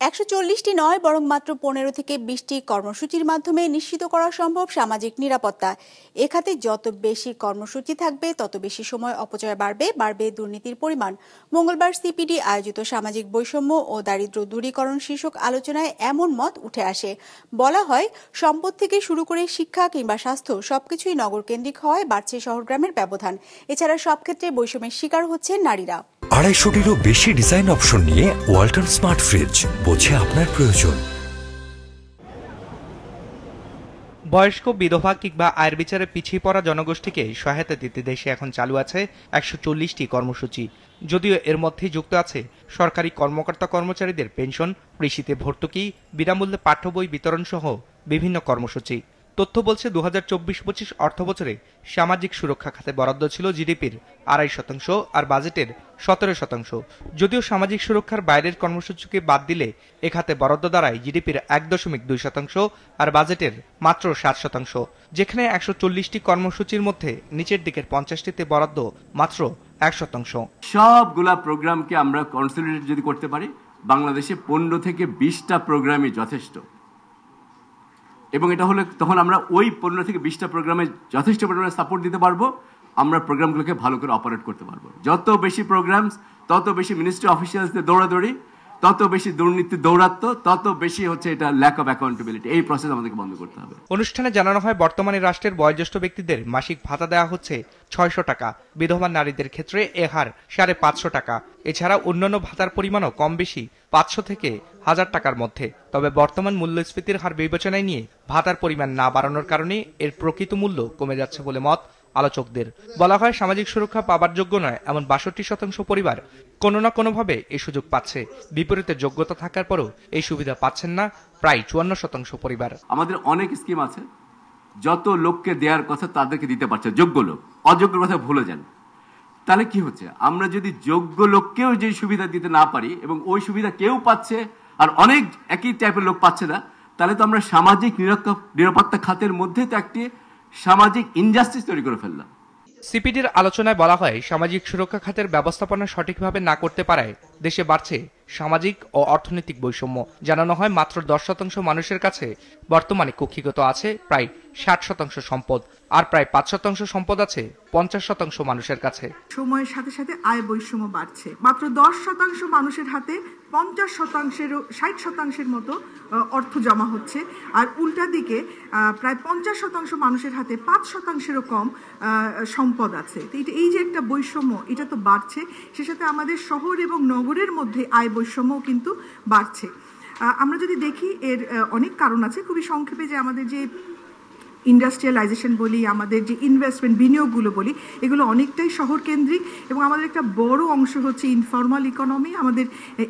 140টি নয় বরং মাত্র 15 থেকে 20টি কর্মসূচির মাধ্যমে নিশ্চিত করা সম্ভব সামাজিক নিরাপত্তা। এখাতে যত বেশি কর্মসূচি থাকবে তত বেশি সময় অপচয় বাড়বে দুর্নীতির পরিমাণ। মঙ্গলবার সিপিডি আয়োজিত সামাজিক বৈষম্য ও দারিদ্র্য দূরীকরণ শীর্ষক আলোচনায় এমন মত উঠে আসে। বলা হয়, সম্পদ থেকে শুরু করে শিক্ষা কিংবা স্বাস্থ্য সবকিছুই নগর কেন্দ্রিক হওয়ায় বাড়ছে শহর গ্রামের ব্যবধান। এছাড়া সব ক্ষেত্রে বৈষম্যের শিকার হচ্ছেন নারীরা। 250টিরও বেশি ডিজাইন অপশন নিয়ে ওয়ালটন স্মার্ট ফ্রিজ, বোঝে আপনার প্রয়োজন। বয়স্ক, বিধবা কিংবা আয়ের বিচারে পিছিয়ে পড়া জনগোষ্ঠীকে সহায়তা দিতে দেশে এখন চালু আছে 140টি কর্মসূচি। যদিও এর মধ্যে যুক্ত আছে সরকারি কর্মকর্তা কর্মচারীদের পেনশন, কৃষিতে ভর্তুকি, বিনামূল্যে পাঠ্য বই বিতরণ সহ বিভিন্ন কর্মসূচি। তথ্য বলছে 2024-25 অর্থবছরে সামাজিক সুরক্ষা খাতে বরাদ্দ ছিল জিডিপির 2.5% আর বাজেটের 17%। যদিও সামাজিক সুরক্ষার বাইরের কর্মসূচিকে বাদ দিলে এ খাতে বরাদ্দ দাঁড়ায় জিডিপির 1.2% আর বাজেটের মাত্র 7%। যেখানে 140টি কর্মসূচির মধ্যে নিচের দিকের 50টিতে বরাদ্দ মাত্র 1%। সবগুলা প্রোগ্রামকে আমরা কনসলিডেট যদি করতে পারি, বাংলাদেশে 15 থেকে 20টা প্রোগ্রামই যথেষ্ট। এবং এটা হলে তখন আমরা ওই 15 থেকে 20টা প্রোগ্রামে যথেষ্ট পরিমাণে সাপোর্ট দিতে পারবো, আমরা প্রোগ্রামগুলোকে ভালো করে অপারেট করতে পারবো। যত বেশি প্রোগ্রামস, তত বেশি মিনিস্ট্রি অফিসিয়ালসদের দৌড়াদৌড়ি, তত বেশি দুর্নীতি দৌরাত্ম, তত বেশি হচ্ছে এটা ল্যাক অফ অ্যাকাউন্টেবিলিটি। এই প্রসেস আমাদেরকে বন্ধ করতে হবে। অনুষ্ঠানে জানানো হয়, বর্তমানে রাষ্ট্রের বয়োজ্যেষ্ট ব্যক্তিদের মাসিক ভাতা দেওয়া হচ্ছে 600 টাকা, বিধবা নারীদের ক্ষেত্রে এ হার 550 টাকা। এছাড়া অন্যান্য ভাতার পরিমাণও কম বেশি 500 থেকে 1000 টাকার মধ্যে। তবে বর্তমান মূল্যস্ফীতির হার বিবেচনায় নিয়ে ভাতার পরিমাণ না বাড়ানোর কারণে এর প্রকৃত মূল্য কমে যাচ্ছে বলে মত আলোচকদের। বলা হয়, সামাজিক সুরক্ষা পাবার যোগ্য নয় এমন 62% পরিবার কোনো না কোনোভাবে এই সুযোগ পাচ্ছে। বিপরীতে যোগ্যতা থাকার পরও এই সুবিধা পাচ্ছেন না প্রায় 54% পরিবার। আমাদের অনেক স্কিম আছে, যত লোককে দেওয়ার কথা তাদেরকে দিতে পারছে যোগ্য লোক, অযোগ্য কথা ভুলে যান। তাহলে কি হচ্ছে, আমরা যদি যোগ্য লোককেও যে সুবিধা দিতে না পারি এবং ওই সুবিধা কেউ পাচ্ছে আর অনেক একই টাইপের লোক পাচ্ছে না, তাহলে তো আমরা সামাজিক নিরাপত্তা খাতের মধ্যে তো একটি সামাজিক ইনজাস্টিস তৈরি করে ফেললাম। সিপিডির আলোচনায় বলা হয়, সামাজিক সুরক্ষা খাতের ব্যবস্থাপনা সঠিকভাবে না করতে পারায় দেশে বাড়ছে সামাজিক ও অর্থনৈতিক বৈষম্য। জানানো হয়, মাত্র 10% মানুষের কাছে বর্তমানে কক্ষিগত আছে প্রায় 60% সম্পদ, আর প্রায় 5% সম্পদ আছে 50% মানুষের কাছে। সময়ের সাথে সাথে আয় বৈষম্য বাড়ছে। মাত্র 10% মানুষের হাতে 50%-60% মতো অর্থ জমা হচ্ছে, আর উল্টা দিকে প্রায় 50% মানুষের হাতে 5%-এরও কম সম্পদ আছে। এই যে একটা বৈষম্য, এটা তো বাড়ছে। সে সাথে আমাদের শহর এবং নগরের মধ্যে আয় বৈষম্যও কিন্তু বাড়ছে। আমরা যদি দেখি এর অনেক কারণ আছে। খুবই সংক্ষেপে, যে আমাদের যে ইন্ডাস্ট্রিয়ালাইজেশন বলি, আমাদের যে ইনভেস্টমেন্ট বিনিয়োগগুলো বলি, এগুলো অনেকটাই শহর কেন্দ্রিক এবং আমাদের একটা বড় অংশ হচ্ছে ইনফর্মাল ইকোনমি। আমাদের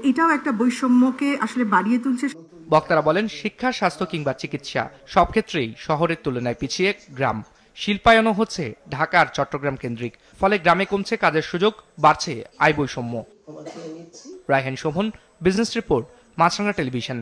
এটাও একটা বৈষম্যকে আসলে বাড়িয়ে তুলছে। বক্তারা বলেন, শিক্ষা, স্বাস্থ্য কিংবা চিকিৎসা সব ক্ষেত্রেই শহরের তুলনায় পিছিয়ে গ্রাম। শিল্পায়নও হচ্ছে ঢাকা আর চট্টগ্রাম কেন্দ্রিক, ফলে গ্রামে কমছে কাজের সুযোগ, বাড়ছে আয় বৈষম্য। রায়হান শোভন, বিজনেস রিপোর্ট, মাছরাঙা টেলিভিশন।